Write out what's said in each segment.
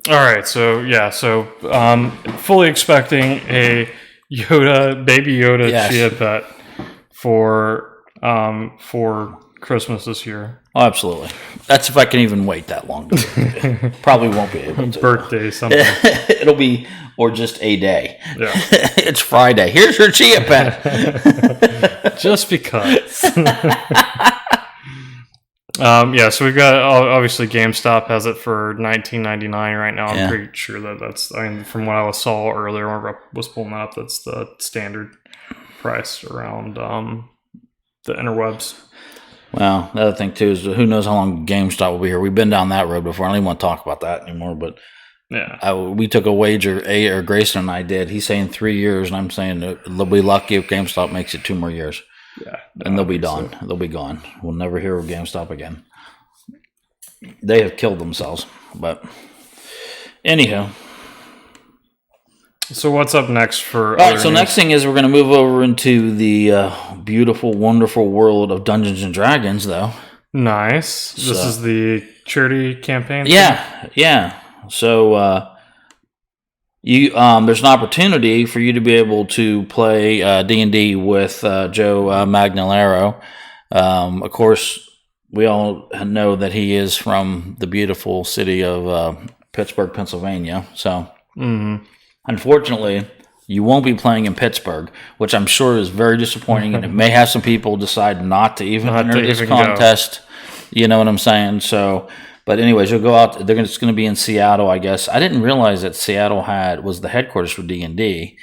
All right, so fully expecting a baby Yoda Yes. Chia pet for Christmas this year. Oh, absolutely. That's if I can even wait that long. Probably won't be able to. Birthday something. It'll be, or just a day. Yeah. It's Friday. Here's your Chia pet. Just because. So we've got obviously GameStop has it for $19.99 right now. I'm pretty sure that's. I mean, from what I saw earlier when I was pulling that up, that's the standard price around the interwebs. Well, the other thing too is who knows how long GameStop will be here. We've been down that road before. I don't even want to talk about that anymore. But we took a wager. Or Grayson and I did. He's saying 3 years, and I'm saying they'll be lucky if GameStop makes it 2 more years. Yeah, and they'll be done. So. They'll be gone. We'll never hear of GameStop again. They have killed themselves. But anyhow. So what's up next for? All right. So next thing is we're going to move over into the beautiful, wonderful world of Dungeons and Dragons, though. Nice. This is the charity campaign. Yeah. So there's an opportunity for you to be able to play D&D with Joe Magnolaro. Of course, we all know that he is from the beautiful city of Pittsburgh, Pennsylvania. So. Mm-hmm. Unfortunately, you won't be playing in Pittsburgh, which I'm sure is very disappointing, and it may have some people decide not to even enter this contest. Go. You know what I'm saying? So, but anyways, you'll go out. It's going to be in Seattle, I guess. I didn't realize that Seattle was the headquarters for D&D.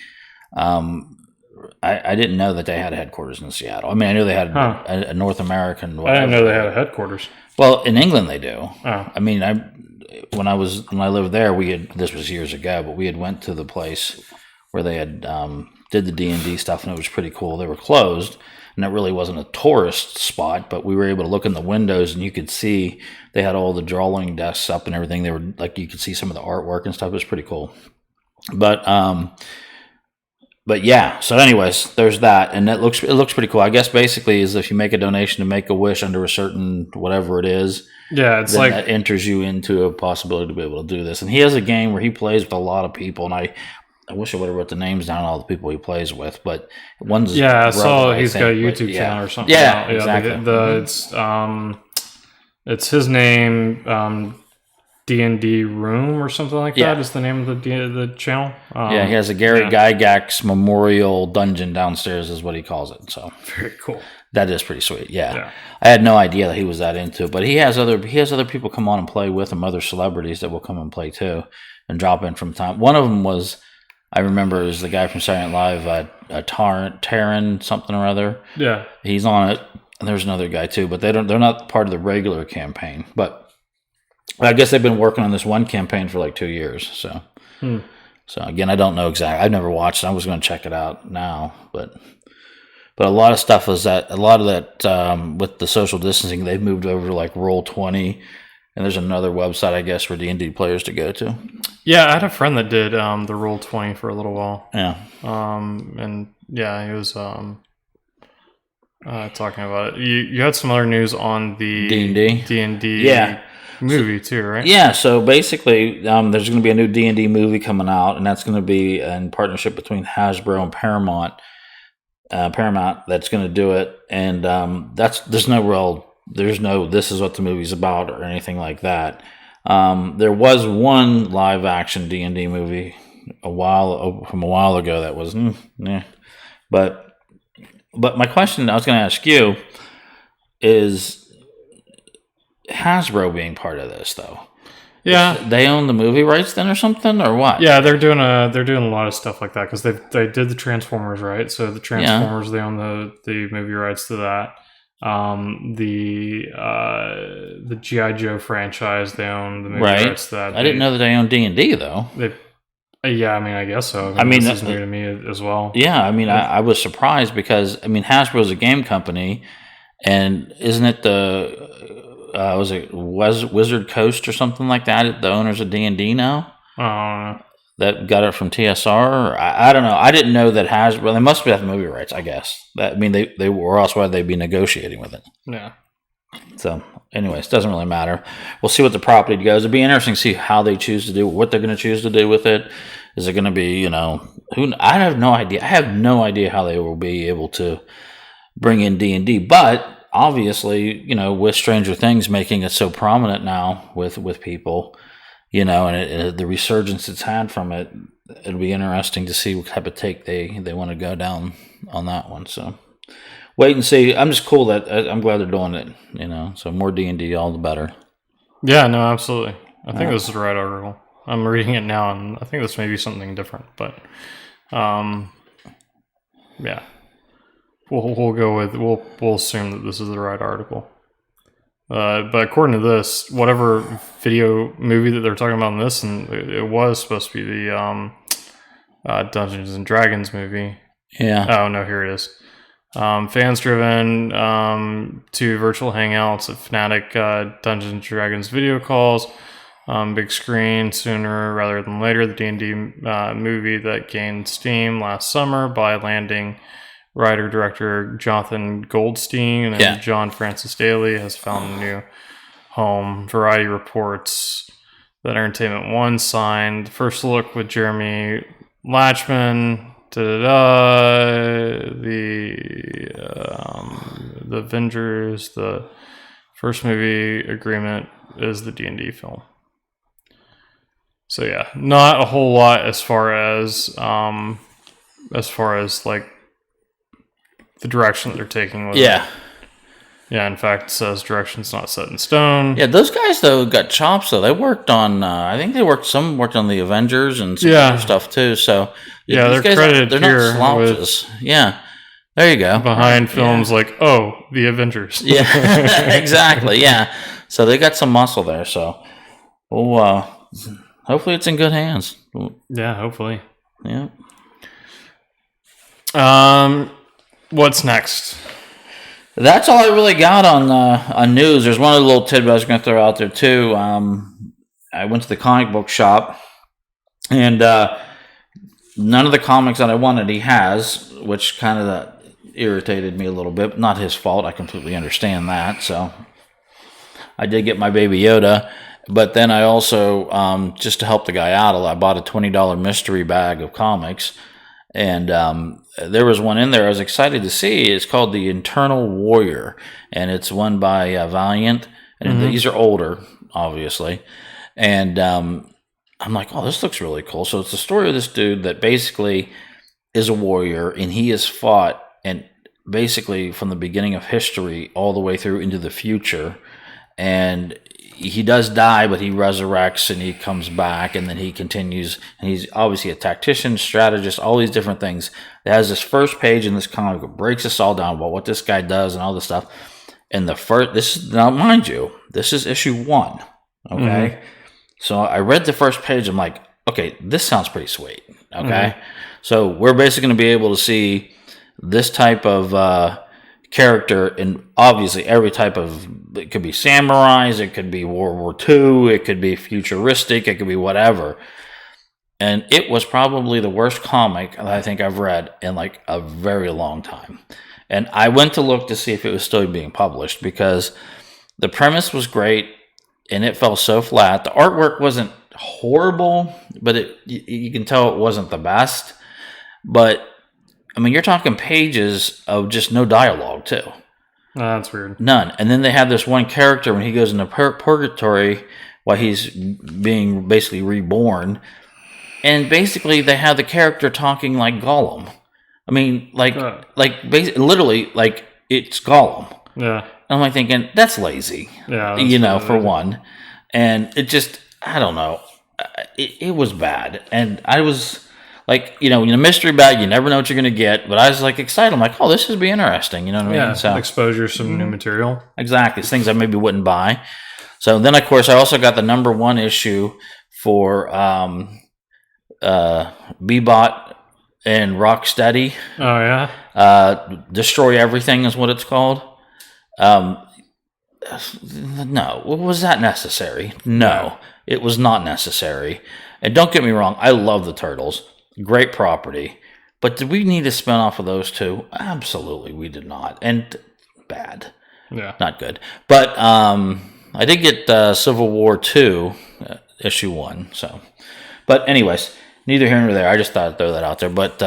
I didn't know that they had a headquarters in Seattle. I mean, I knew they had a North American. Whatever. I didn't know they had a headquarters. Well, in England they do. Oh. I mean, when I lived there, this was years ago, but we had went to the place where they had did the D&D stuff, and it was pretty cool. They were closed, and it really wasn't a tourist spot, but we were able to look in the windows, and you could see they had all the drawing desks up and everything. They were like, you could see some of the artwork and stuff. It was pretty cool. But yeah. So anyways, there's that, and it looks pretty cool. I guess basically is if you make a donation to Make-A-Wish under a certain whatever it is. Yeah, it's like that enters you into a possibility to be able to do this. And he has a game where he plays with a lot of people, and I wish I would have wrote the names down of all the people he plays with. But one's I saw he's got a YouTube channel or something. Yeah, exactly. It's his name. D&D Room or something like that is the name of the channel. He has a Gary Gygax Memorial Dungeon downstairs is what he calls it. So very cool. That is pretty sweet. Yeah. I had no idea that he was that into it, but he has other people come on and play with him, other celebrities that will come and play too and drop in from time. One of them I remember is the guy from Saturday Night Live, Taran something or other. Yeah. He's on it. And there's another guy too, but they're not part of the regular campaign, but I guess they've been working on this one campaign for like 2 years. So, So again, I don't know exactly. I've never watched it. I was going to check it out now, but a lot of stuff is that with the social distancing, they've moved over to like Roll20, and there's another website I guess for D&D players to go to. Yeah, I had a friend that did the Roll20 for a little while. Yeah. And yeah, he was talking about it. You had some other news on the D&D. Movie too, right? Yeah, so basically there's going to be a new D&D movie coming out, and that's going to be in partnership between Hasbro and Paramount that's going to do it, and there's no this is what the movie's about or anything like that. There was one live action D&D movie from a while ago that was but my question I was going to ask you is Hasbro being part of this though. Yeah, they own the movie rights then or something or what? Yeah, they're doing a lot of stuff like that because they did the Transformers, right? So the Transformers they own the movie rights to that. The G.I. Joe franchise they own the movie rights to that. I didn't know that they own D&D though. Yeah, I mean, I guess so. I mean, this is new to me as well. Yeah, I mean, I was surprised because I mean Hasbro's a game company, and isn't it was it Wizard Coast or something like that? The owners of D&D now? That got it from TSR? I don't know. I didn't know that Hasbro. They must have the movie rights, I guess. They were else why they'd be negotiating with it. Yeah. So, anyways, doesn't really matter. We'll see what the property goes. It'll be interesting to see how they choose to do, what they're going to choose to do with it. Is it going to be, I have no idea. I have no idea how they will be able to bring in D&D. But obviously, with Stranger Things making it so prominent now with people, and the resurgence it's had from it, it'll be interesting to see what type of take they want to go down on that one. So wait and see. I'm just cool that I'm glad they're doing it. So more D&D, all the better. Yeah, no, absolutely. I think this is the right article. I'm reading it now, and I think this may be something different, but yeah, we'll go with we'll assume that this is the right article. But according to this, whatever video movie that they're talking about in this, and it was supposed to be the Dungeons and Dragons movie. Yeah. Oh no, here it is. Fans driven to virtual hangouts at Fnatic Dungeons and Dragons video calls. Big screen sooner rather than later. The D&D movie that gained steam last summer by landing writer-director Jonathan Goldstein and John Francis Daly has found a new home. Variety reports that Entertainment One signed first look with Jeremy Lachman. The Avengers. The first movie agreement is the D&D film. So yeah, not a whole lot as far as like the direction that they're taking with it. Yeah, in fact, it says direction's not set in stone. Yeah, those guys though got chops though. They worked on I think some worked on the Avengers and some other stuff too. So yeah, they're credited they're here not slouches. Yeah. There you go. Behind films like the Avengers. Yeah. Exactly. Yeah. So they got some muscle there, so hopefully it's in good hands. Yeah, hopefully. Yeah. What's next? That's all I really got on news. There's one other little tidbit I was going to throw out there too. I went to the comic book shop, and none of the comics that I wanted he has, which kind of irritated me a little bit. Not his fault. I completely understand that. So I did get my Baby Yoda, but then I also, just to help the guy out, I bought a $20 mystery bag of comics. And there was one in there I was excited to see. It's called The Eternal Warrior, and it's one by Valiant. And these are older, obviously. And I'm like, oh, this looks really cool. So it's the story of this dude that basically is a warrior, and he has fought, and basically from the beginning of history all the way through into the future. And he does die, but he resurrects and he comes back, and then he continues. And he's obviously a tactician, strategist, all these different things. It has this first page in this comic that breaks us all down about what this guy does and all this stuff. And now mind you, this is issue 1. Okay. So I read the first page. I'm like, okay, this sounds pretty sweet. Okay. So we're basically going to be able to see this type of character in obviously every type of, it could be samurais, it could be World War II, it could be futuristic, it could be whatever. And it was probably the worst comic that I think I've read in like a very long time. And I went to look to see if it was still being published, because the premise was great and it fell so flat. The artwork wasn't horrible, but you can tell it wasn't the best. But I mean, you're talking pages of just no dialogue, too. That's weird. None. And then they have this one character when he goes into purgatory while he's being basically reborn. And basically, they have the character talking like Gollum. I mean, literally, like it's Gollum. Yeah. And I'm like thinking, that's lazy. Yeah. For one. And it just, I don't know. It was bad. And I was like, in a mystery bag, you never know what you're going to get. But I was like excited. I'm like, oh, this should be interesting. You know what I mean? So exposure, some new material. Exactly. It's things I maybe wouldn't buy. So then, of course, I also got the number 1 issue for Bebop and Rocksteady. Oh, yeah? Destroy Everything is what it's called. No. Was that necessary? No. It was not necessary. And don't get me wrong, I love the Turtles. Great property. But did we need a spinoff of those two? Absolutely, we did not. And bad. not good. But I did get Civil War 2, issue 1. So, but anyways, neither here nor there. I just thought I'd throw that out there. But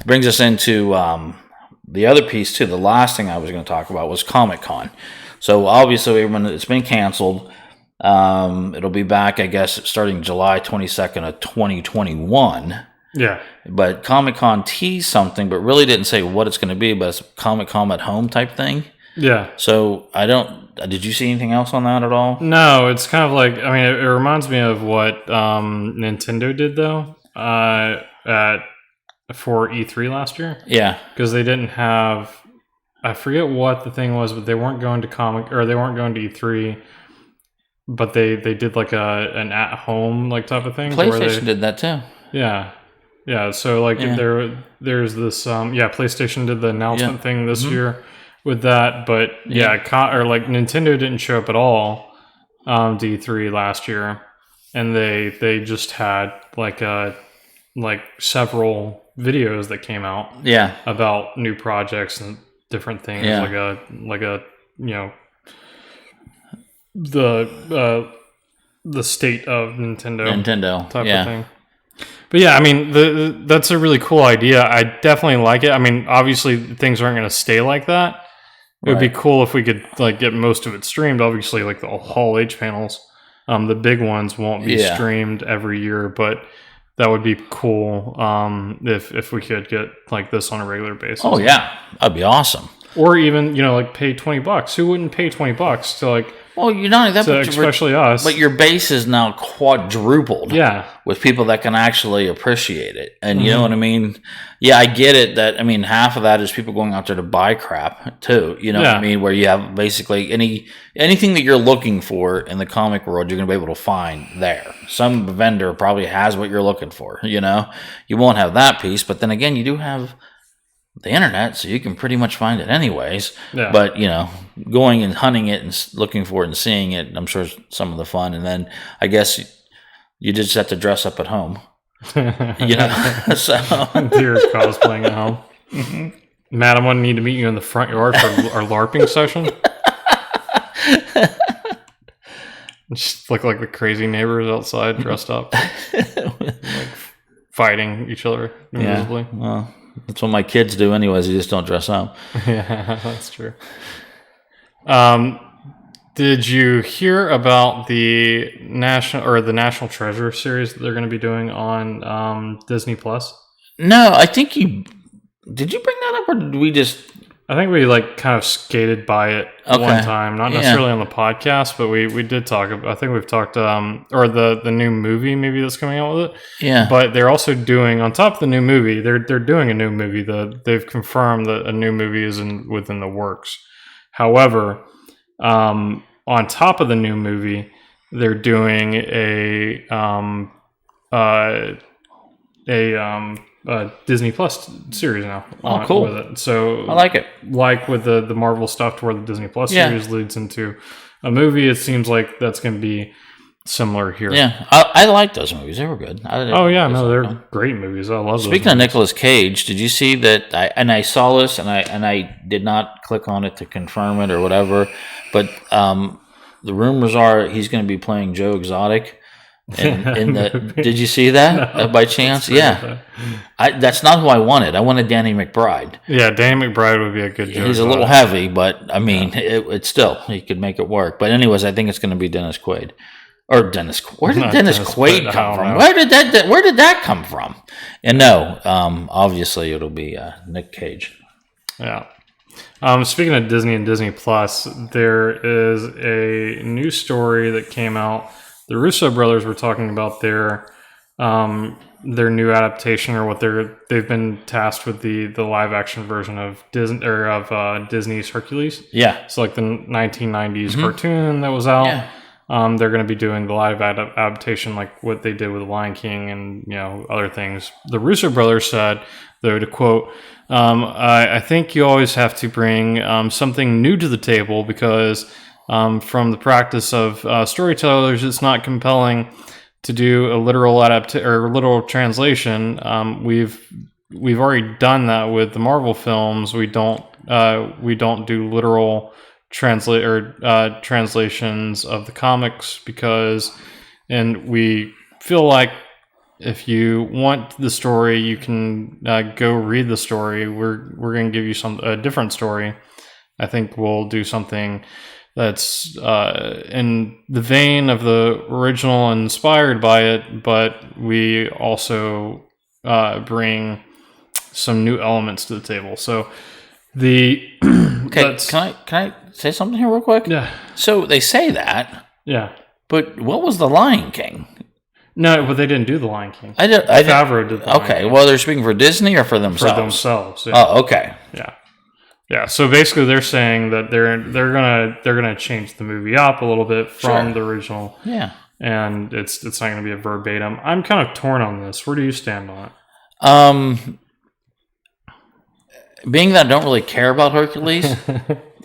brings us into the other piece too. The last thing I was going to talk about was Comic-Con. So obviously, it's been canceled. It'll be back, I guess, starting July 22nd of 2021. Yeah. But Comic-Con teased something, but really didn't say what it's going to be, but it's Comic-Con at home type thing. Yeah. So did you see anything else on that at all? No, it's kind of like, I mean, it reminds me of what Nintendo did, though, for E3 last year. Yeah. Because they didn't have, I forget what the thing was, but they weren't going to E3, but they did like an at-home like type of thing. PlayStation did that too. Yeah. Yeah, so like there's this PlayStation did the announcement thing this year with that, but Nintendo didn't show up at all to E3 last year, and they just had like several videos that came out about new projects and different things the state of Nintendo type of thing. But yeah, I mean, that's a really cool idea. I definitely like it. I mean, obviously things aren't going to stay like that. It would be cool if we could like get most of it streamed. Obviously, like the Hall H panels, the big ones won't be streamed every year, but that would be cool if we could get like this on a regular basis. Oh yeah, that'd be awesome. Or even like pay $20. Who wouldn't pay $20 to like? Well, you're not only that, but especially us. But your base is now quadrupled. Yeah, with people that can actually appreciate it, and you know what I mean. Yeah, I get it. That I mean, half of that is people going out there to buy crap too. You know what I mean? Where you have basically anything that you're looking for in the comic world, you're going to be able to find there. Some vendor probably has what you're looking for. You won't have that piece, but then again, you do have the internet, so you can pretty much find it anyways. Yeah. But going and hunting it and looking for it and seeing it, I'm sure is some of the fun. And then I guess you just have to dress up at home. So do your cosplaying at home. Mm-hmm. Matt, I'm going to need to meet you in the front yard for our LARPing session. Just look like the crazy neighbors outside dressed up, like fighting each other invisibly. Yeah. Well, that's what my kids do anyways. They just don't dress up. Yeah, that's true. Did you hear about the National Treasure series that they're going to be doing on Disney Plus? No, I think did you bring that up, or did we just? I think we like kind of skated by it one time, not necessarily on the podcast, but we did talk about. I think we've talked or the new movie maybe that's coming out with it. Yeah, but they're also doing on top of the new movie. They're doing a new movie. They've confirmed that a new movie is within the works. However, on top of the new movie, they're doing a Disney Plus series now. Oh, cool! With it. So I like it. Like with the Marvel stuff, to where the Disney Plus series leads into a movie. It seems like that's going to be similar here. Yeah, I like those movies. They were good. They're great movies. I love. Speaking of Nicolas Cage, did you see that? I saw this, and I did not click on it to confirm it or whatever. But the rumors are he's going to be playing Joe Exotic. Did you see that by chance? Yeah, that's not who I wanted. I wanted Danny McBride. Yeah, Danny McBride would be a good Joe. He's a little heavy, but I mean, it's still he could make it work. But anyways, I think it's going to be Dennis Quaid. Or Dennis, where did Dennis Quaid come from? Where did that come from? And no, obviously it'll be Nick Cage. Yeah. Speaking of Disney and Disney Plus, there is a new story that came out. The Russo brothers were talking about their new adaptation, or what they've been tasked with the live action version of Disney's Hercules. Yeah. So like the 1990s cartoon that was out. Yeah. They're going to be doing the live adaptation, like what they did with The Lion King and other things. The Russo brothers said, though, to quote, I think you always have to bring something new to the table, because from the practice of storytellers, it's not compelling to do a literal literal translation. We've we've already done that with the Marvel films. We don't do literal translations of the comics and we feel like if you want the story, you can go read the story. We're going to give you a different story. I think we'll do something that's in the vein of the original, inspired by it, but we also bring some new elements to the table. So okay, can I say something here real quick? Yeah. So they say that. Yeah. But what was the Lion King? No, but they didn't do the Lion King. Favreau did the Lion King. Okay, well, they're speaking for Disney or for themselves? For themselves. Yeah. Oh, okay. Yeah. Yeah. So basically, they're saying that they're gonna change the movie up a little bit from the original. Yeah. And it's not gonna be a verbatim. I'm kind of torn on this. Where do you stand on it? Being that I don't really care about Hercules,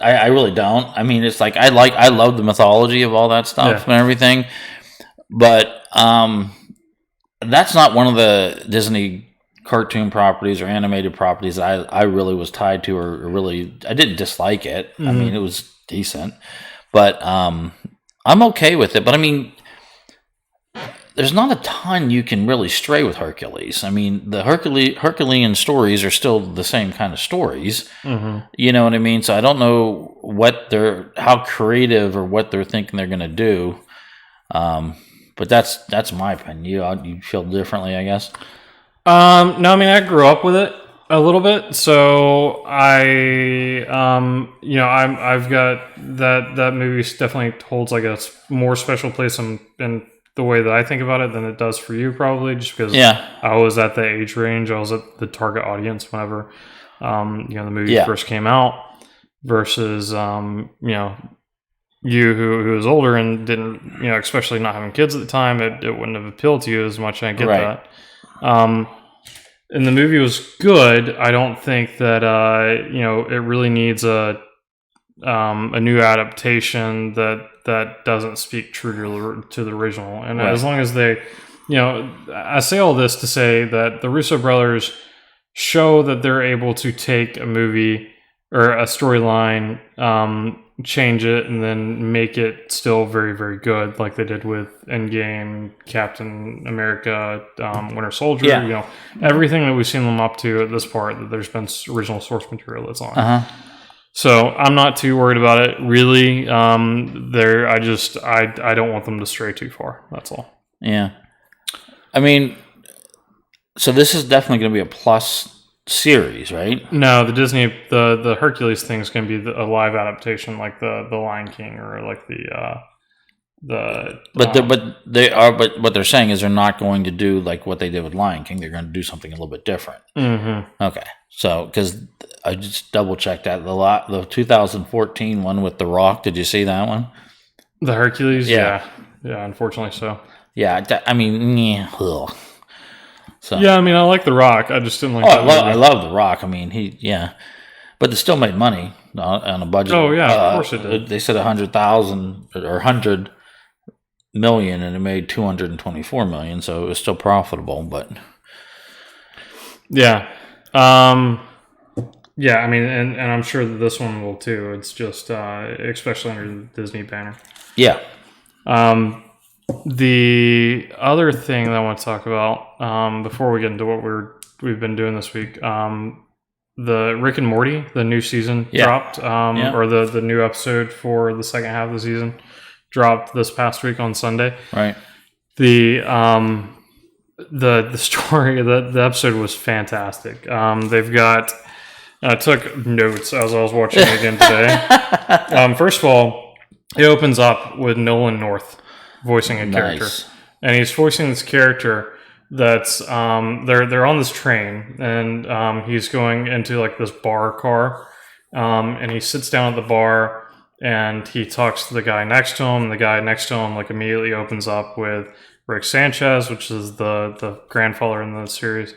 I really don't. I mean, it's like I love the mythology of all that stuff and everything, but that's not one of the Disney cartoon properties or animated properties that I really was tied to, or really I didn't dislike it. I mean, it was decent, but I'm okay with it. But I mean, there's not a ton you can really stray with Hercules. I mean, the Herculean stories are still the same kind of stories. You know what I mean? So I don't know how creative or what they're thinking they're going to do. But that's my opinion. You feel differently, I guess. No, I mean, I grew up with it a little bit, so I've got that movie definitely holds like a more special place in the way that I think about it than it does for you, probably, just because I was at the age range, I was at the target audience whenever the movie first came out, versus you who was older and didn't, especially not having kids at the time, it wouldn't have appealed to you as much. And I get that. And the movie was good. I don't think that it really needs a new adaptation that doesn't speak true to the original. And as long as they, I say all this to say that the Russo brothers show that they're able to take a movie or a storyline, change it, and then make it still very, very good, like they did with Endgame, Captain America, Winter Soldier. Everything that we've seen them up to at this part, that there's been original source material that's on. So I'm not too worried about it, really. I don't want them to stray too far. That's all. Yeah. I mean, so this is definitely going to be a plus series, right? No, the Disney, the Hercules thing is going to be a live adaptation, like the Lion King, or like But what they're saying is they're not going to do like what they did with Lion King. They're going to do something a little bit different. Okay, so because I just double checked that the 2014 one with The Rock. Did you see that one? The Hercules, yeah, unfortunately so. Yeah, I mean, ugh. So. Yeah, I mean, I like The Rock. I just didn't like. I love The Rock. I mean, but it still made money on a budget. Oh yeah, of course it did. They said 100,000 or 100 million, and it made 224 million, so it was still profitable. But yeah, I mean, and I'm sure that this one will too. It's just especially under the Disney banner. Yeah. The other thing that I want to talk about before we get into what we've been doing this week, the Rick and Morty, the new season dropped, or the new episode for the second half of the season dropped this past week on Sunday. Right. The story, the episode was fantastic. They've got. I took notes as I was watching it again today. First of all, it opens up with Nolan North voicing a character, and he's voicing this character that's they're on this train, and he's going into like this bar car, and he sits down at the bar and he talks to the guy next to him. And the guy next to him like immediately opens up with Rick Sanchez, which is the grandfather in the series,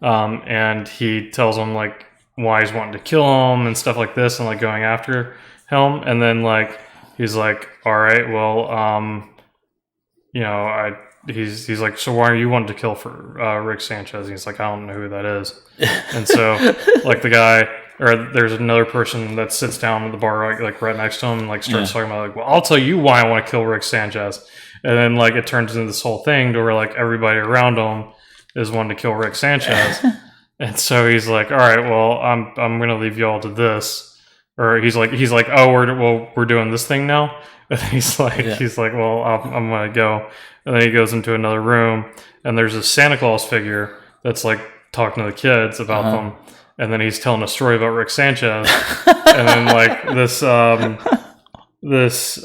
and he tells him like why he's wanting to kill him and stuff like this, and like going after him, and then like he's like, all right, well, he's like, so why are you wanting to kill for Rick Sanchez? And he's like, I don't know who that is. And so like the guy, or there's another person that sits down at the bar like right next to him and like starts talking about like, well, I'll tell you why I want to kill Rick Sanchez. And then like it turns into this whole thing to where like everybody around him is wanting to kill Rick Sanchez. And so he's like, all right, well, I'm gonna leave you all to this. Or he's like, oh, we're doing this thing now. And he's like, well, I'm gonna go. And then he goes into another room, and there's a Santa Claus figure that's like talking to the kids about them. And then he's telling a story about Rick Sanchez. And then like this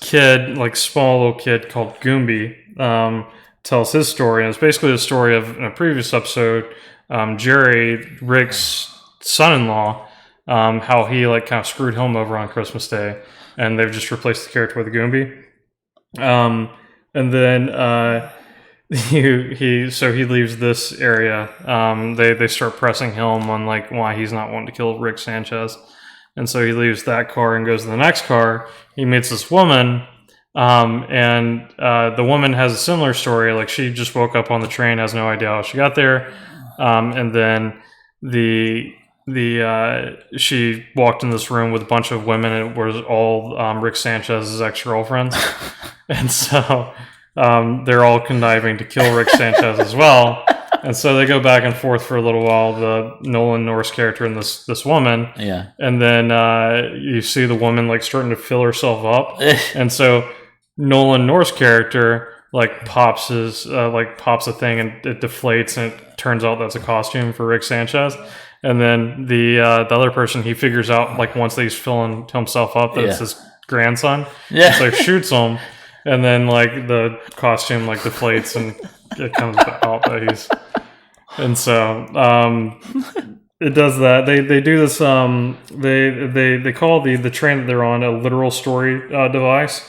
kid, like small little kid called Goomby, tells his story, and it's basically the story of in a previous episode, Jerry, Rick's son-in-law, how he like kind of screwed him over on Christmas Day, and they've just replaced the character with a Goomby. And then he leaves this area. They start pressing him on like why he's not wanting to kill Rick Sanchez, and so he leaves that car and goes to the next car. He meets this woman, and the woman has a similar story. Like she just woke up on the train, has no idea how she got there, and then she walked in this room with a bunch of women, and it was all Rick Sanchez's ex-girlfriends. And so they're all conniving to kill Rick Sanchez as well. And so they go back and forth for a little while, the Nolan North character and this woman. Yeah. And then you see the woman like starting to fill herself up. And so Nolan North's character like pops a thing and it deflates, and it turns out that's a costume for Rick Sanchez. And then the other person, he figures out like once that he's filling himself up that it's his grandson. Yeah. So he shoots him, and then like the costume like deflates and it comes out that he's. And so it does that. They do this. They call the train that they're on a literal story device.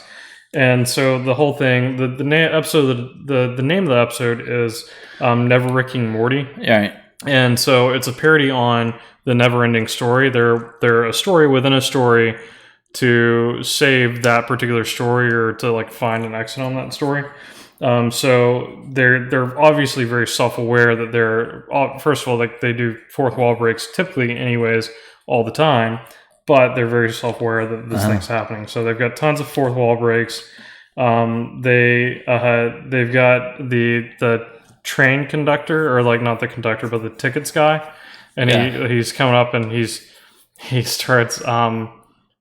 And so the whole thing, the name of the episode is Never Ricking Morty. Right. And so it's a parody on the never-ending story. They're a story within a story to save that particular story or to like find an exit on that story. So they're obviously very self-aware that they're first of all, like they do fourth wall breaks typically anyways all the time, but they're very self-aware that this thing's happening. So they've got tons of fourth wall breaks. They've got the train conductor, or like not the conductor but the tickets guy, and he's coming up and he starts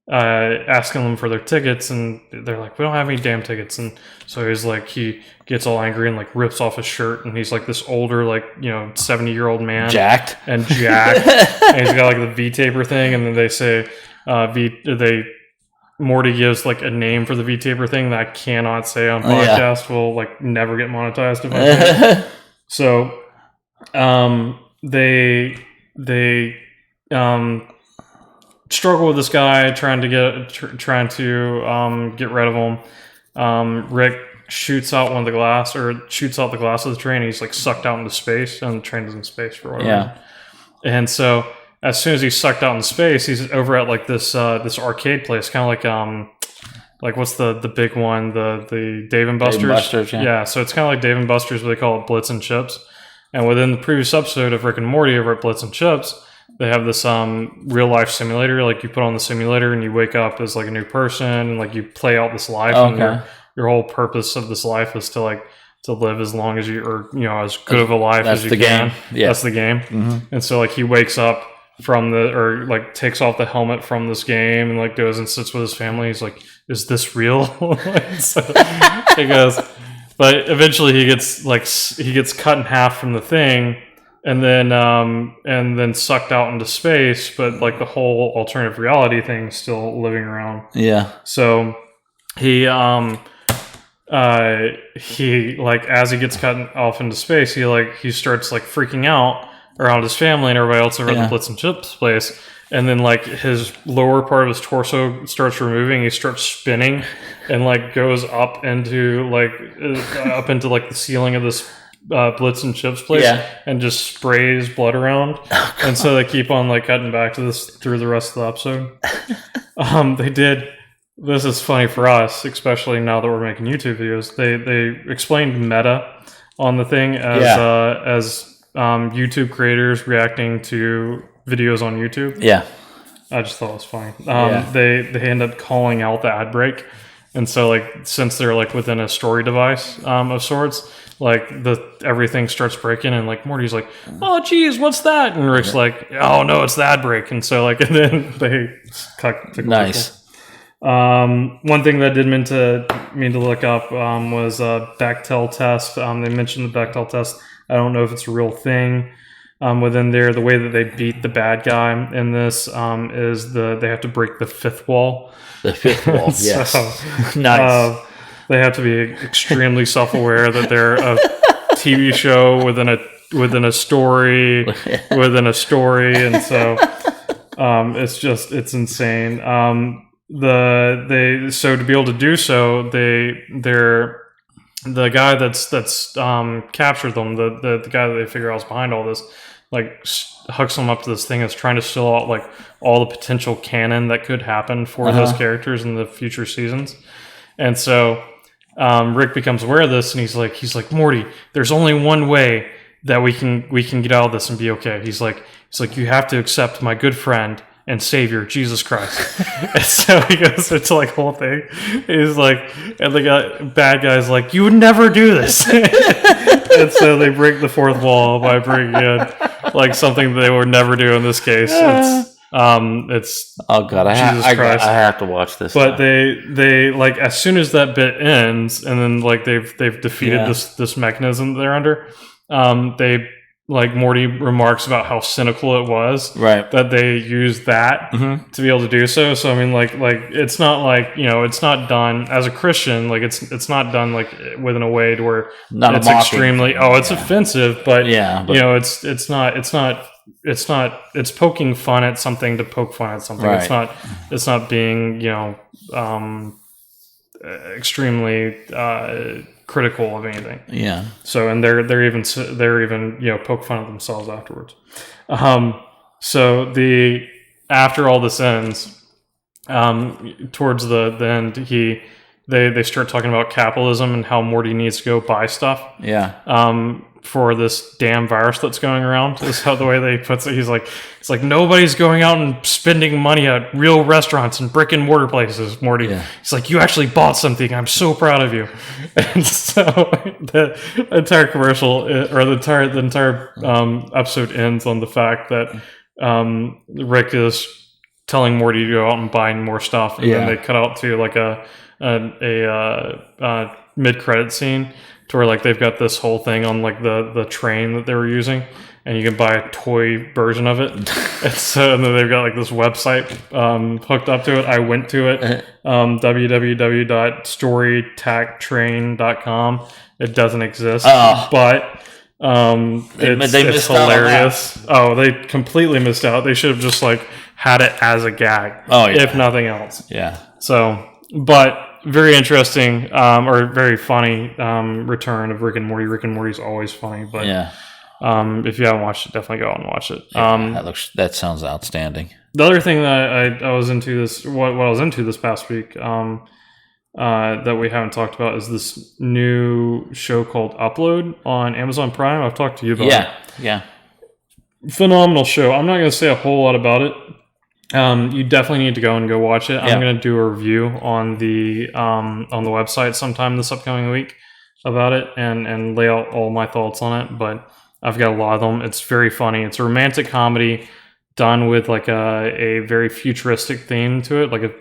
asking them for their tickets, and they're like, we don't have any damn tickets. And so he's like, he gets all angry and like rips off his shirt, and he's like this older 70-year-old man, jacked and he's got like the V-taper thing, and then they say Morty gives like a name for the V-taper thing that I cannot say on podcast. Will like never get monetized if I say it. So they struggle with this guy trying to get rid of him. Rick shoots out the glass of the train. He's like sucked out into space, and the train is in space for whatever reason. And so as soon as he's sucked out in space, he's over at like this arcade place, kind of like what's the big one, the Dave and Buster's. So it's kind of like Dave and Buster's, but they call it Blitz and Chips. And within the previous episode of Rick and Morty over at Blitz and Chips, they have this real life simulator. Like you put on the simulator and you wake up as like a new person, and like you play out this life. Okay. And your whole purpose of this life is to live as long as as good of a life as you can. Yeah. That's the game. Mm-hmm. And so like he wakes up takes off the helmet from this game and like goes and sits with his family. He's like, is this real? So he goes, but eventually he gets cut in half from the thing, and then sucked out into space, but like the whole alternative reality thing is still living around. Yeah. So he like as he gets cut off into space, he starts like freaking out around his family and everybody else over at the Blitz and Chips place. And then like his lower part of his torso starts removing. He starts spinning and like goes up into the ceiling of this Blitz and Chips place and just sprays blood around. And so they keep on like cutting back to this through the rest of the episode. this is funny for us, especially now that we're making YouTube videos. They explained meta on the thing as YouTube creators reacting to videos on YouTube. Yeah. I just thought it was funny. They end up calling out the ad break, and so like since they're like within a story device of sorts, like everything starts breaking, and like Morty's like, "Oh geez, what's that?" And Rick's like, "Oh no, it's the ad break." And so like, and then they cut to nice. One thing that I did mean to look up was Bechtel test. They mentioned the Bechtel test. I don't know if it's a real thing. Within there, the way that they beat the bad guy in this is they have to break the fifth wall. The fifth wall, yes. So, nice. They have to be extremely self-aware that they're a TV show within a story within a story, and so it's insane. So to be able to do so, the guy that's captured them, the guy that they figure out is behind all this, like hooks them up to this thing that's trying to still out like all the potential canon that could happen for those characters in the future seasons. And so Rick becomes aware of this, and he's like Morty, there's only one way that we can get out of this and be okay. He's like you have to accept my good friend and Savior, Jesus Christ. And so he goes into like whole thing. He's like, and the bad guy's like, you would never do this. And so they break the fourth wall by bringing in like something they would never do in this case. It's oh god, I have to watch this. But they like as soon as that bit ends, and then like they've defeated this mechanism that they're under. They like Morty remarks about how cynical it was, right? That they used that to be able to do so. So I mean, like it's not like it's not done as a Christian. Like it's not done like within a way to where it's extremely it's offensive, but it's poking fun at something to poke fun at something. Right. It's not being extremely critical of anything. Yeah. So and they're even poke fun at themselves afterwards. So after all this ends, towards the end, they start talking about capitalism and how Morty needs to go buy stuff. Yeah. For this damn virus that's going around is how the way they puts it. It's like nobody's going out and spending money at real restaurants and brick and mortar places, Morty. Yeah. It's like, you actually bought something. I'm so proud of you. And so the entire commercial or the entire episode ends on the fact that Rick is telling Morty to go out and buy more stuff, and then they cut out to like a mid-credit scene to where like they've got this whole thing on like the train that they were using, and you can buy a toy version of it. And then they've got like this website hooked up to it. I went to it, www.storytactrain.com. It doesn't exist, but it's hilarious. Oh, they completely missed out. They should have just like had it as a gag, if nothing else. Yeah. So, but very interesting, or very funny return of Rick and Morty. Rick and Morty's always funny, but if you haven't watched it, definitely go out and watch it. That sounds outstanding. The other thing that I was into what I was into this past week that we haven't talked about is this new show called Upload on Amazon Prime. I've talked to you about it. Yeah. Phenomenal show. I'm not going to say a whole lot about it. You definitely need to go watch it. I'm going to do a review on the website sometime this upcoming week about it and lay out all my thoughts on it. But I've got a lot of them. It's very funny. It's a romantic comedy done with like a very futuristic theme to it, like a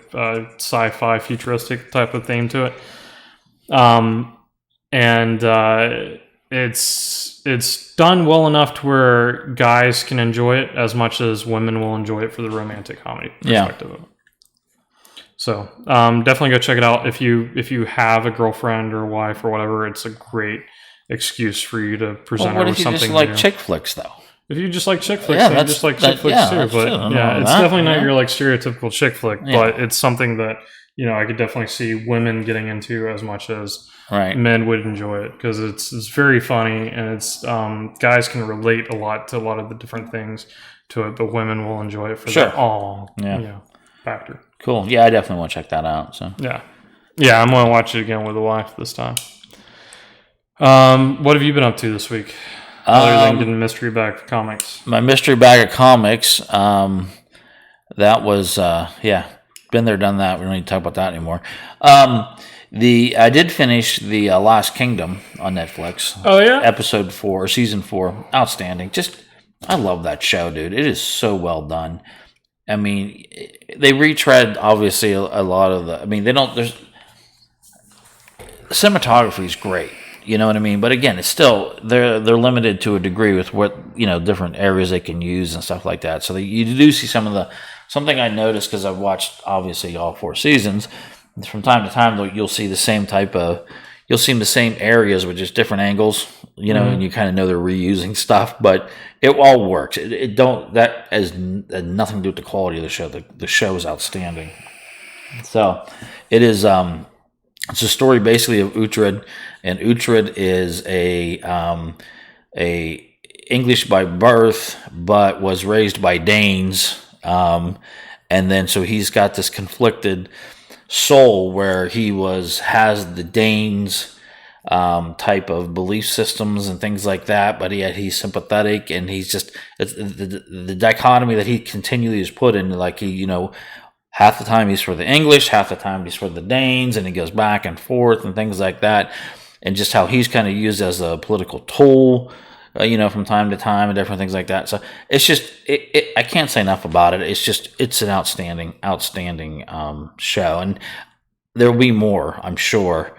sci-fi futuristic type of theme to it. It's done well enough to where guys can enjoy it as much as women will enjoy it for the romantic comedy perspective of it. So definitely go check it out. If you have a girlfriend or wife or whatever, it's a great excuse for you to present her with something. What if you just like chick flicks though? If you just like chick flicks, then you just like chick flicks too. But it's definitely not your like stereotypical chick flick, but it's something that I could definitely see women getting into as much as men would enjoy it, because it's very funny, and it's guys can relate a lot to a lot of the different things to it, but women will enjoy it for the factor. Cool. Yeah, I definitely want to check that out. So yeah, I'm going to watch it again with the wife this time. What have you been up to this week? Other than getting mystery bag of comics. My mystery bag of comics. That was been there, done that. We don't need to talk about that anymore. I did finish the Last Kingdom on Netflix. Oh yeah, episode 4, season 4, outstanding. I love that show, dude. It is so well done. I mean, they retread obviously a lot of the. I mean, they don't. There's cinematography is great. You know what I mean? But again, it's still they're limited to a degree with what different areas they can use and stuff like that. So you do see something I noticed because I've watched obviously all 4 seasons. From time to time, though, you'll see the same areas with just different angles. And you kind of know they're reusing stuff, but it all works. That has nothing to do with the quality of the show. The show is outstanding. So it is. It's a story basically of Uhtred, and Uhtred is a English by birth, but was raised by Danes, and then so he's got this conflicted soul where he has the Danes type of belief systems and things like that, but yet he's sympathetic, and he's just the dichotomy that he continually is put in, like half the time he's for the English, half the time he's for the Danes, and he goes back and forth and things like that, and just how he's kind of used as a political tool, from time to time and different things like that. So it's just, I can't say enough about it. It's an outstanding show, and there will be more, I'm sure.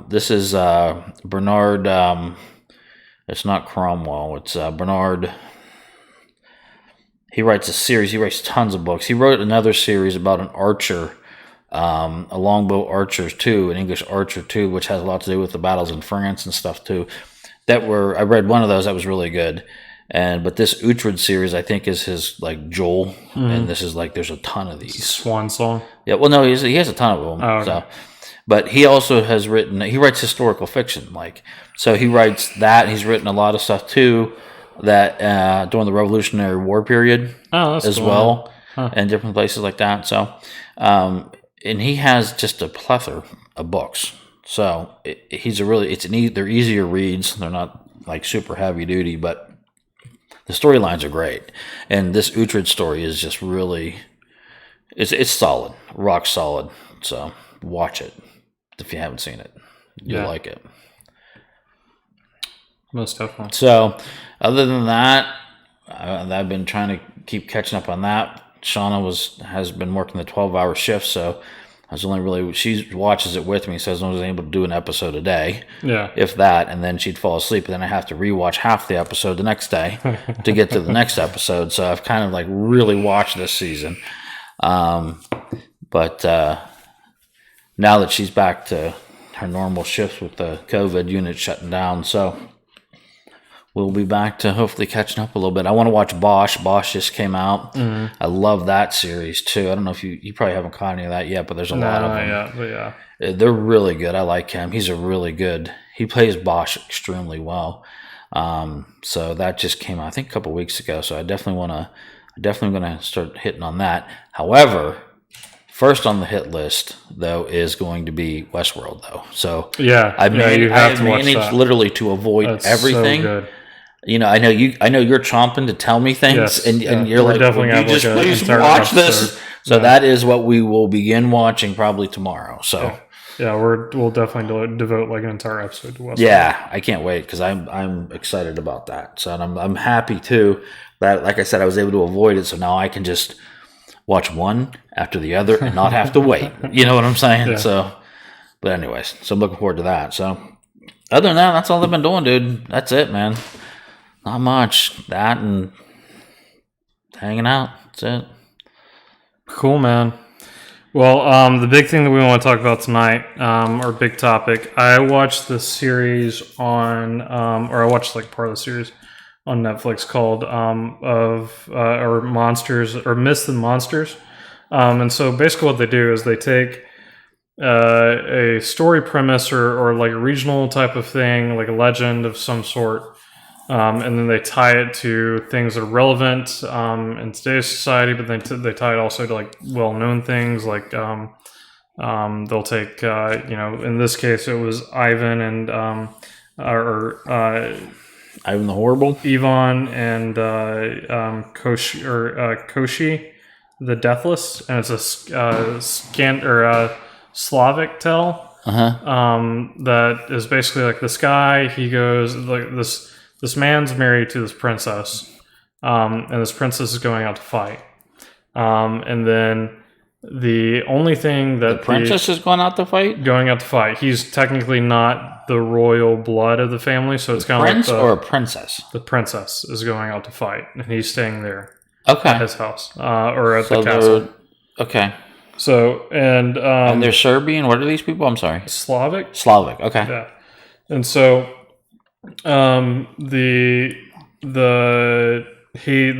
This is Bernard. It's not Cromwell. It's Bernard. He writes a series. He writes tons of books. He wrote another series about an archer, a longbow archer too, an English archer too, which has a lot to do with the battles in France and stuff too. I read one of those that was really good, but this Uhtred series I think is his Joel, and this is there's a ton of these. Swan song. Yeah, well no, he has a ton of them. Oh, okay. So, but he also has he writes historical fiction, so he writes that. He's written a lot of stuff too. That during the Revolutionary War period as cool. Well, and different places like that. So, and he has just a plethora of books. So they're easier reads. They're not super heavy duty, but the storylines are great. And this Uhtred story is just really, it's solid, rock solid. So watch it if you haven't seen it. You'll like it. Most definitely. So, other than that, I've been trying to keep catching up on that. Shauna has been working the 12-hour shift, so she watches it with me, so I was only able to do an episode a day, if that, and then she'd fall asleep, and then I have to rewatch half the episode the next day to get to the next episode. So I've kind of really watched this season, but now that she's back to her normal shifts with the COVID unit shutting down, so we'll be back to hopefully catching up a little bit. I want to watch Bosch. Bosch just came out. Mm-hmm. I love that series too. I don't know if you probably haven't caught any of that yet, but there's a lot of them. Yeah. They're really good. I like him. He plays Bosch extremely well. So that just came out, I think, a couple weeks ago. So I'm definitely going to start hitting on that. However, first on the hit list though is going to be Westworld though. So I've managed literally to avoid everything. So good. I know you're chomping to tell me things, and you're like, please watch this. So that is what we will begin watching probably tomorrow. So we'll definitely devote an entire episode to Westworld. Yeah, I can't wait because I'm excited about that. So I'm happy too that, like I said, I was able to avoid it. So now I can just watch one after the other and not have to wait. You know what I'm saying? Yeah. So, but anyways, so I'm looking forward to that. So, other than that, that's all I've been doing, dude. That's it, man. Not much. That and hanging out. That's it. Cool, man. Well, the big thing that we want to talk about tonight, our big topic, I watched the series on, or I watched part of the series on Netflix called or Monsters or Myths and Monsters. And so basically what they do is they take a story premise or a regional type of thing, like a legend of some sort, and then they tie it to things that are relevant in today's society, but they tie it also to like well-known things, like they'll take in this case it was Ivan and Ivan the Horrible, Ivan and Koshi the Deathless, and it's a Slavic tale. That is basically like this guy. He goes like this man's married to this princess, and this princess is going out to fight. And then the only thing that the princess is going out to fight. He's technically not the royal blood of the family, so it's kind of like or a princess. The princess is going out to fight, and he's staying there. Okay. At his house, or at the castle. Okay. So and they're Serbian. What are these people? I'm sorry. Slavic. Okay. Yeah. And so, the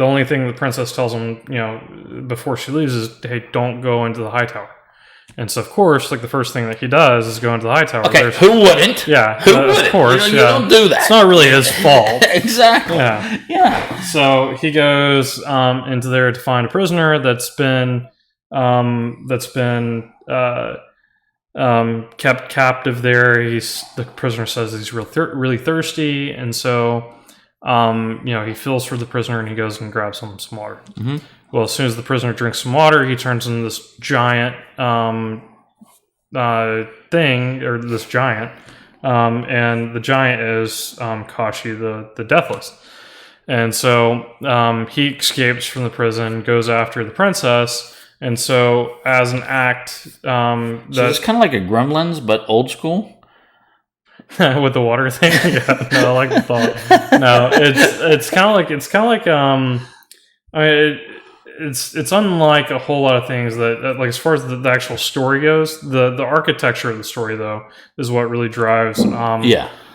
only thing the princess tells him, before she leaves is, hey, don't go into the high tower. And so, of course, like the first thing that he does is go into the high tower. Okay, who wouldn't? Yeah, who wouldn't? Of course, you don't do that. It's not really his fault. Exactly. Yeah. So he goes into there to find a prisoner that's been kept captive there. The prisoner says he's really thirsty, and so he feels for the prisoner and he goes and grabs him some water. Mm-hmm. Well, as soon as the prisoner drinks some water, he turns into this giant thing, or this giant, and the giant is Kashi the Deathless. And so he escapes from the prison, goes after the princess, and so as an act, so it's kind of like a Gremlins, but old school. With the water thing, yeah. No, I like the thought. No, it's kind of like it's unlike a whole lot of things that like as far as the actual story goes. The architecture of the story though is what really drives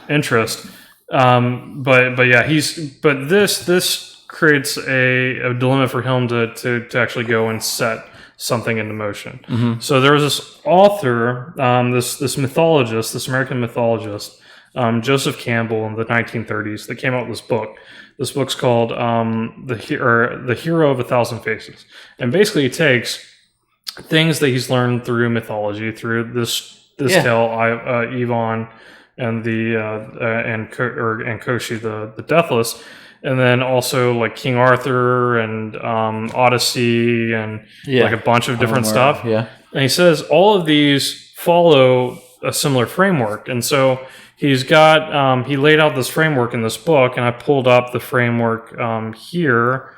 interest. But this creates a dilemma for him to actually go and set something into motion. Mm-hmm. So there was this author, this mythologist, this American mythologist, Joseph Campbell in the 1930s, that came out with this book. This book's called The Hero of a Thousand Faces, and basically he takes things that he's learned through mythology, through this tale, Ivan and and Koshi the Deathless. And then also like King Arthur and Odyssey and like a bunch of different stuff. Yeah. And he says all of these follow a similar framework. And so he's got, he laid out this framework in this book, and I pulled up the framework here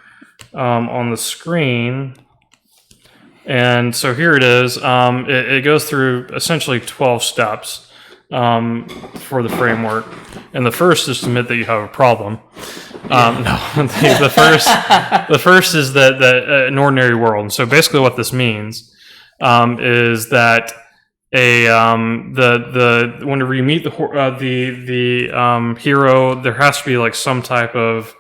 on the screen. And so here it is. It goes through essentially 12 steps for the framework. And the first is to admit that you have a problem. The first is that an ordinary world. And so basically what this means is that whenever you meet the hero, there has to be like some type of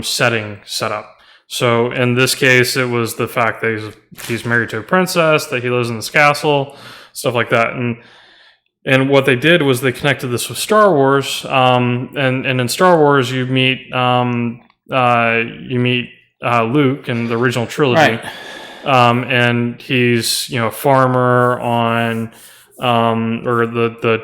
setting set up. So in this case, it was the fact that he's married to a princess, that he lives in this castle, stuff like that. And what they did was they connected this with Star Wars, and in Star Wars you meet Luke in the original trilogy, right. And he's a farmer on or the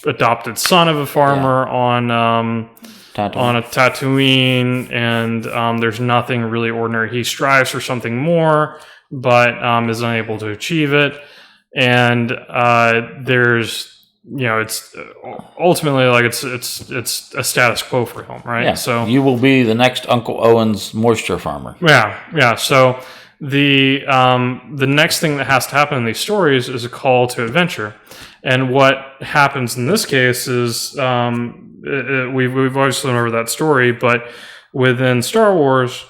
adopted son of a farmer on a Tatooine, and there's nothing really ordinary. He strives for something more, but is unable to achieve it. And there's it's ultimately like it's a status quo for him, right? Yeah. So you will be the next Uncle Owen's moisture farmer. Yeah. So the next thing that has to happen in these stories is a call to adventure. And what happens in this case is we've obviously remember that story, but within Star Wars,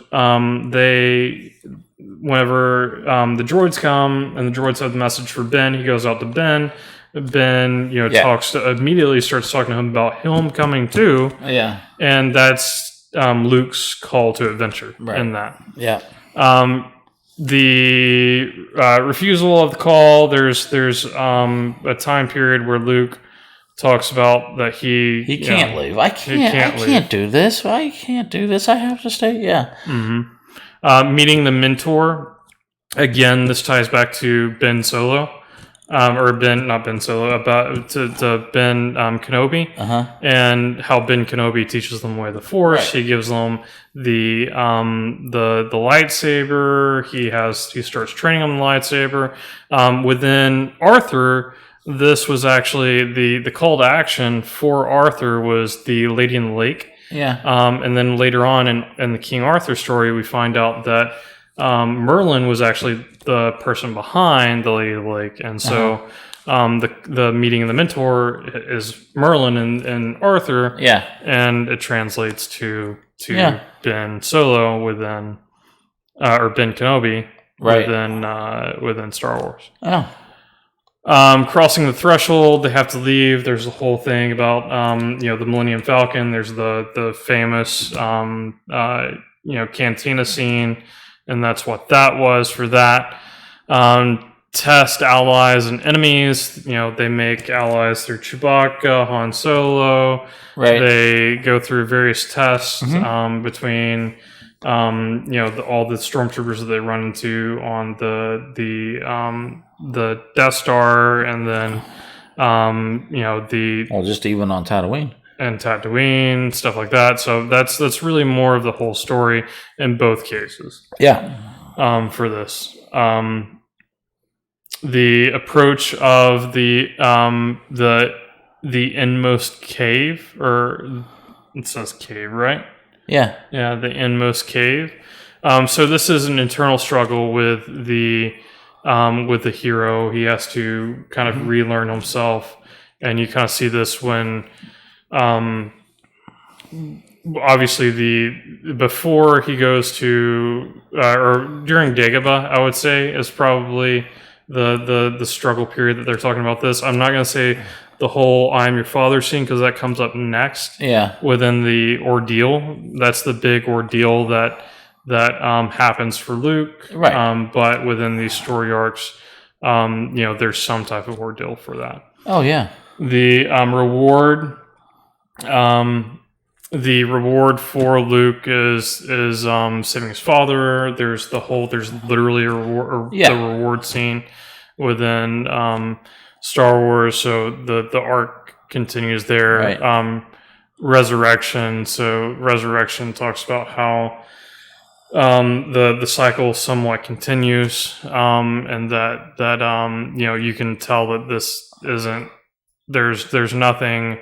whenever the droids come and the droids have the message for Ben, he goes out to Ben. Ben, immediately starts talking to him about him coming too. Yeah. And that's Luke's call to adventure in that. Yeah. The refusal of the call, there's a time period where Luke talks about that he can't leave. I can't do this. I can't do this. I have to stay. Yeah. Mm-hmm. Meeting the mentor. Again, this ties back to Ben Solo. Not Ben Solo, about to Ben Kenobi, and how Ben Kenobi teaches them the way of the Force. Right. He gives them the lightsaber. He starts training them the lightsaber. Within Arthur, this was actually the call to action for Arthur was the Lady in the Lake. Yeah. And then later on in the King Arthur story, we find out that Merlin was actually the person behind the Lady of the Lake, and so the meeting of the mentor is Merlin and Arthur. Yeah, and it translates to Ben Solo within or Ben Kenobi within Star Wars. Oh. Crossing the threshold, they have to leave. There's a whole thing about the Millennium Falcon. There's the famous cantina scene. And that's what that was for that. Test allies and enemies. They make allies through Chewbacca, Han Solo. Right. They go through various tests between all the stormtroopers that they run into on the Death Star, and then just even on Tatooine. And Tatooine, stuff like that. So that's really more of the whole story in both cases. Yeah. For this, the approach of the inmost cave, or it says cave, right? Yeah. Yeah, the inmost cave. So this is an internal struggle with the hero. He has to kind of relearn himself, and you kind of see this when. Obviously before he goes to or during Dagobah, I would say, is probably the struggle period that they're talking about this. I'm not going to say the whole "I am your father" scene, because that comes up next. Yeah. Within the ordeal, that's the big ordeal that happens for Luke. Right. But within these story arcs, there's some type of ordeal for that. Oh yeah. The reward. The reward for Luke is saving his father. There's literally the reward scene within Star Wars. So the arc continues there. Right. Resurrection. So Resurrection talks about how the cycle somewhat continues, and that you can tell that this isn't. There's nothing.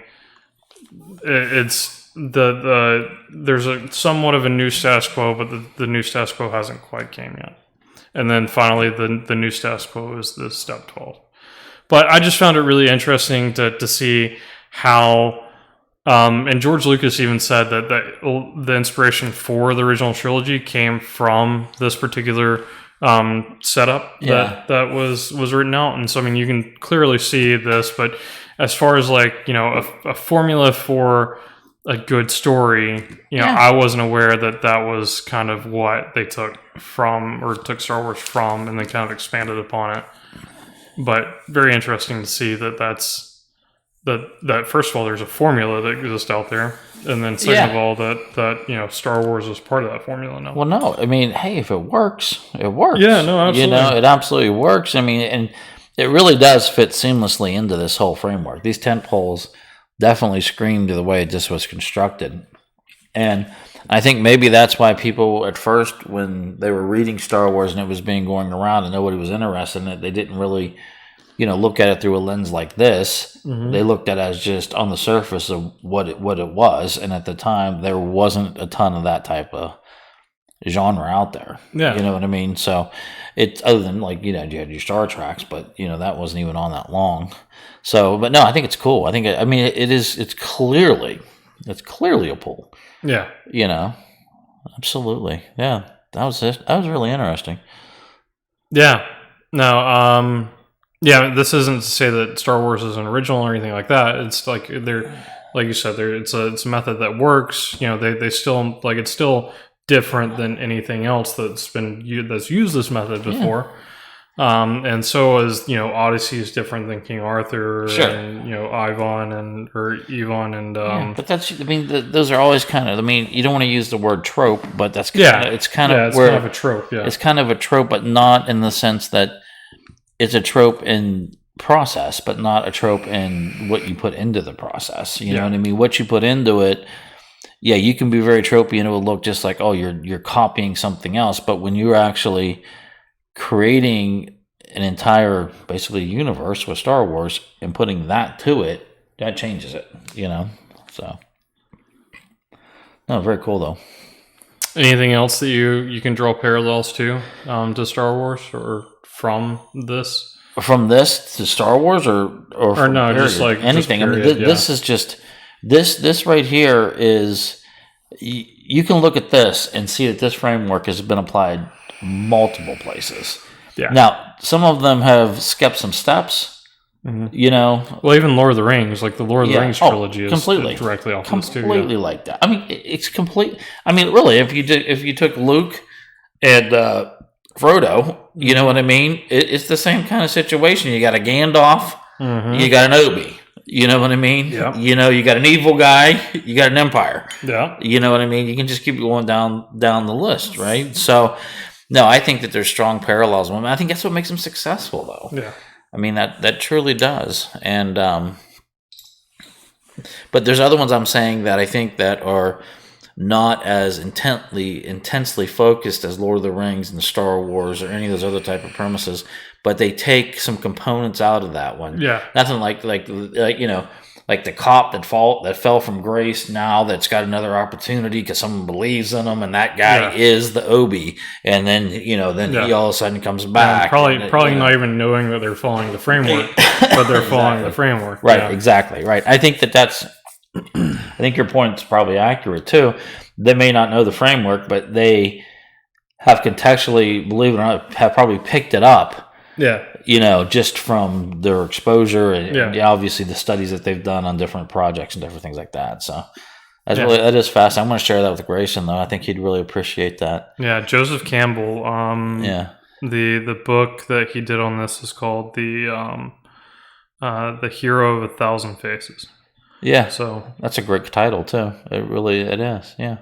It's there's a somewhat of a new status quo, but the new status quo hasn't quite came yet. And then finally, the new status quo is the step 12. But I just found it really interesting to see how, and George Lucas even said that the inspiration for the original trilogy came from this particular setup that was written out. And so, I mean, you can clearly see this, but as far as a formula for a good story, I wasn't aware that was kind of what they took Star Wars from, and then kind of expanded upon it. But very interesting to see that first of all, there's a formula that exists out there, and then second of all, that Star Wars is part of that formula now. Well, no, I mean, hey, if it works, it works. Yeah, no, absolutely. It absolutely works. I mean, and it really does fit seamlessly into this whole framework. These tent poles definitely scream to the way this was constructed. And I think maybe that's why people at first, when they were reading Star Wars and it was being going around and nobody was interested in it, they didn't really, look at it through a lens like this. Mm-hmm. They looked at it as just on the surface of what it was. And at the time, there wasn't a ton of that type of genre out there. Yeah. You know what I mean? So it's other than you had your Star Treks, but that wasn't even on that long. So, but no, I think it's cool. It's clearly a pull. Yeah. Absolutely. Yeah. That was really interesting. Yeah. No, this isn't to say that Star Wars is an original or anything like that. It's like you said, it's a method that works. They still it's still different than anything else that's used this method before. And so is, Odyssey is different than King Arthur, Sure. and Ivan or Yvonne and but those are always kind of. You don't want to use the word trope, but that's it's kind of a trope. Yeah, it's kind of a trope, but not in the sense that it's a trope in process, but not a trope in what you put into the process. You know what I mean? What you put into it. Yeah, you can be very tropey, and it will look just like, oh, you're copying something else. But when you're actually creating an entire, basically, universe with Star Wars and putting that to it, that changes it, So, no, very cool, though. Anything else that you can draw parallels to Star Wars or from this? From this to Star Wars or no, period? Just like anything. Just period, this is just... This right here is, you can look at this and see that this framework has been applied multiple places. Yeah. Now, some of them have skipped some steps, Well, even Lord of the Rings, like the Lord of the Rings trilogy is completely, directly off completely this too. Completely like that. It's complete. Really, if you took Luke and Frodo, you know what I mean? It's the same kind of situation. You got a Gandalf, you got an Obi. You know what I mean? Yeah. You got an evil guy, you got an empire. Yeah. You know what I mean? You can just keep going down the list, right? So, no, I think that there's strong parallels. I think that's what makes them successful, though. Yeah. That truly does. And but there's other ones I'm saying that I think that are not as intensely focused as Lord of the Rings and Star Wars or any of those other type of premises, but they take some components out of that one. Yeah. Nothing like the cop that fell from grace now that's got another opportunity because someone believes in him, and that guy is the Obi, and then he all of a sudden comes back. Probably not even knowing that they're following the framework, but they're following the framework. Right, exactly, right. I think that's I think your point's probably accurate too. They may not know the framework, but they have contextually, believe it or not, have probably picked it up. Yeah. Just from their exposure and obviously the studies that they've done on different projects and different things like that. So that is fast. I'm going to share that with Grayson, though. I think he'd really appreciate that. Yeah, Joseph Campbell. The book that he did on this is called The Hero of a Thousand Faces. Yeah. So that's a great title too. It is. Yeah.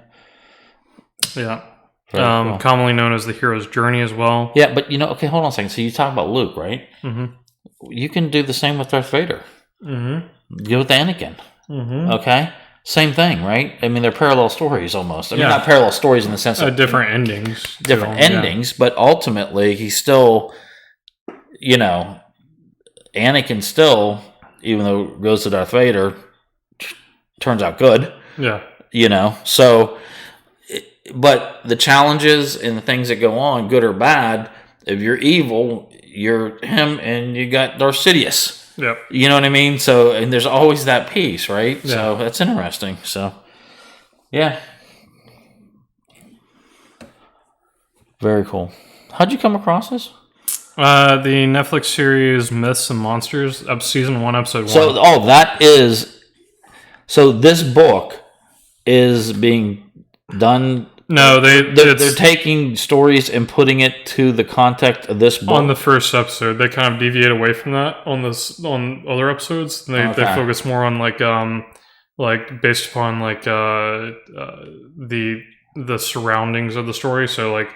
Yeah. Cool. Commonly known as the hero's journey as well. Yeah, but okay, hold on a second. So you talk about Luke, right? Mm-hmm. You can do the same with Darth Vader. Mm-hmm. Do with Anakin. Mm-hmm. Okay, same thing, right? They're parallel stories almost. Not parallel stories in the sense of different endings. But ultimately, he's still, Anakin still, even though it goes to Darth Vader, turns out good. Yeah. So. But the challenges and the things that go on, good or bad, if you're evil, you're him and you got Darth Sidious. Yep. You know what I mean? So, and there's always that piece, right? Yeah. So that's interesting. So, yeah. Very cool. How'd you come across this? The Netflix series Myths and Monsters, season 1, episode 1. So this book is being done. No, they're taking stories and putting it to the context of this book. On the first episode, they kind of deviate away from that on other episodes. They focus more on like based upon the surroundings of the story. So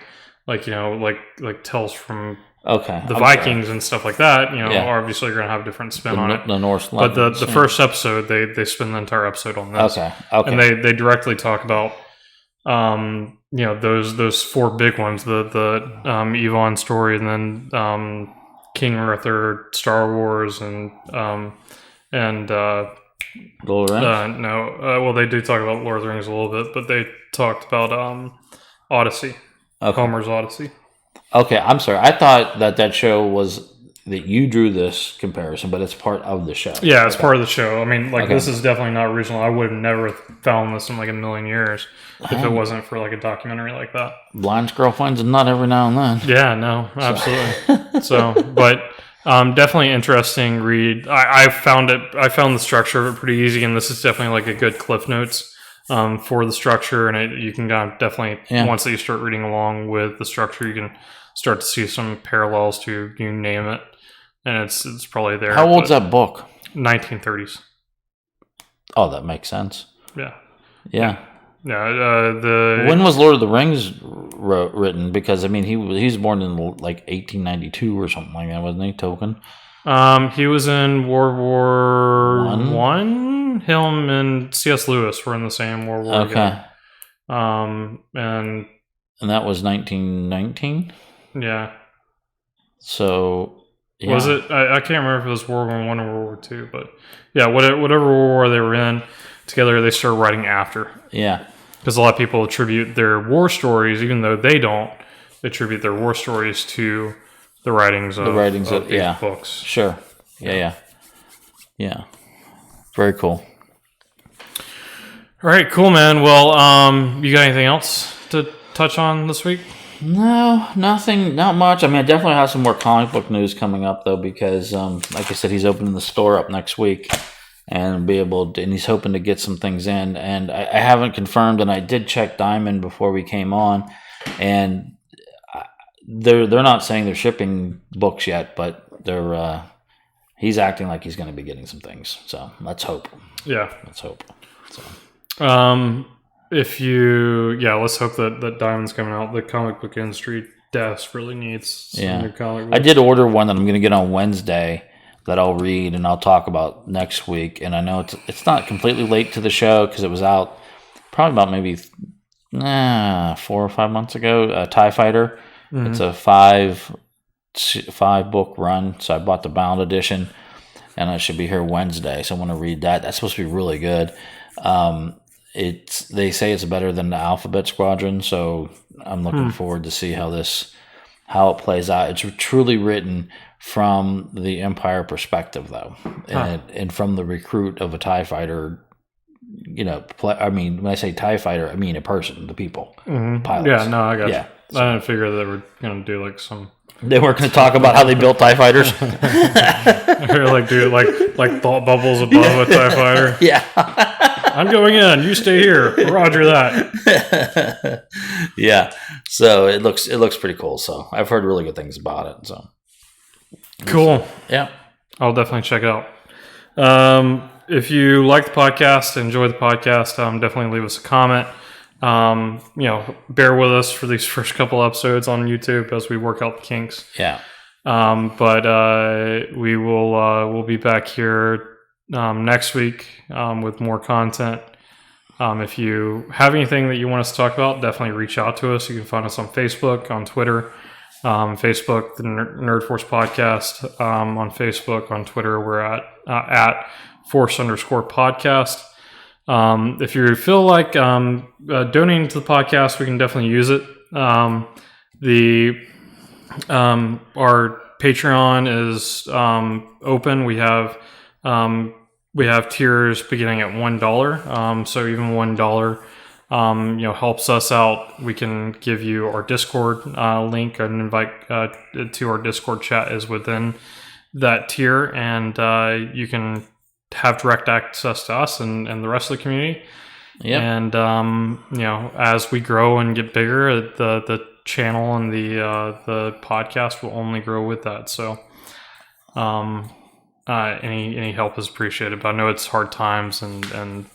like tells from the Vikings and stuff like that. Obviously you're gonna have a different spin on it. The Norse, but the first episode they spend the entire episode on this. Okay. And they directly talk about those 4 big ones, the Yvonne story, and then King Arthur, Star Wars, and Lord of the Rings? well, they do talk about Lord of the Rings a little bit, but they talked about Odyssey, Homer's Odyssey. Okay, I'm sorry. I thought that show was that you drew this comparison, but it's part of the show. Yeah, it's part of the show. This is definitely not original. I would have never found this in a million years if it wasn't for a documentary like that. Blind squirrel finds a nut every now and then. Yeah, no, absolutely. But definitely interesting read. I found the structure of it pretty easy, and this is definitely a good Cliff Notes for the structure, and you can definitely once that you start reading along with the structure, you can start to see some parallels to you name it, and it's probably there. How old's that book? 1930s. Oh, that makes sense. Yeah. When was Lord of the Rings written? Because I mean, he was born in like 1892 or something like that, wasn't he, Tolkien? He was in World War One. Him and C.S. Lewis were in the same World War. Okay. And that was 1919. Yeah. So yeah. Was it? I can't remember if it was World War One or World War Two, but yeah, whatever World War they were in together, they started writing after. Yeah. Because a lot of people attribute their war stories, even though they don't, they attribute their war stories to the writings of these books. Sure. Yeah. Very cool. All right, cool, man. Well, you got anything else to touch on this week? No, nothing, not much. I mean, I definitely have some more comic book news coming up, though, because, like I said, he's opening the store up next week. And and he's hoping to get some things in. And I haven't confirmed, and I did check Diamond before we came on, and they're not saying they're shipping books yet, but he's acting like he's going to be getting some things. So let's hope. Yeah, let's hope. So. Let's hope that Diamond's coming out. The comic book industry desperately needs some new comic books. I did order one that I'm going to get on Wednesday, that I'll read and I'll talk about next week. And I know it's not completely late to the show because it was out probably about maybe 4 or 5 months ago. TIE Fighter. Mm-hmm. It's a 5 book run. So I bought the bound edition, and I should be here Wednesday. So I want to read that. That's supposed to be really good. They say it's better than the Alphabet Squadron. So I'm looking forward to see how it plays out. It's truly written from the Empire perspective, though, and from the recruit of a TIE fighter. I mean, when I say TIE fighter, I mean a person, the people, pilots. Yeah, no, I got you. So. I didn't figure they were going to do like some. They weren't going to talk about how they built TIE fighters. Or like do like thought bubbles above a TIE fighter. Yeah. I'm going in. You stay here. Roger that. Yeah. So it looks pretty cool. So I've heard really good things about it. So cool. Yeah. I'll definitely check it out. If you like the podcast, enjoy the podcast, definitely leave us a comment. Bear with us for these first couple episodes on YouTube as we work out the kinks. Yeah. But we'll be back here next week with more content. If you have anything that you want us to talk about, definitely reach out to us. You can find us on Facebook, on Twitter. Facebook, the Nerd Force Podcast. On Facebook, on Twitter, we're at Force_podcast. If you feel like donating to the podcast, we can definitely use it. Our Patreon is open. We have tiers beginning at $1. So even $1, helps us out. We can give you our Discord link and invite to our Discord chat is within that tier, and you can have direct access to us and the rest of the community. Yeah. And as we grow and get bigger, the channel and the podcast will only grow with that. So any help is appreciated. But I know it's hard times, and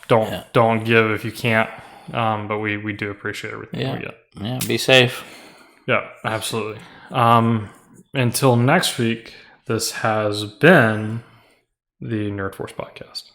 don't give if you can't. But we do appreciate everything we get. Yeah, be safe. Yeah, absolutely. Until next week, this has been the Nerd Force Podcast.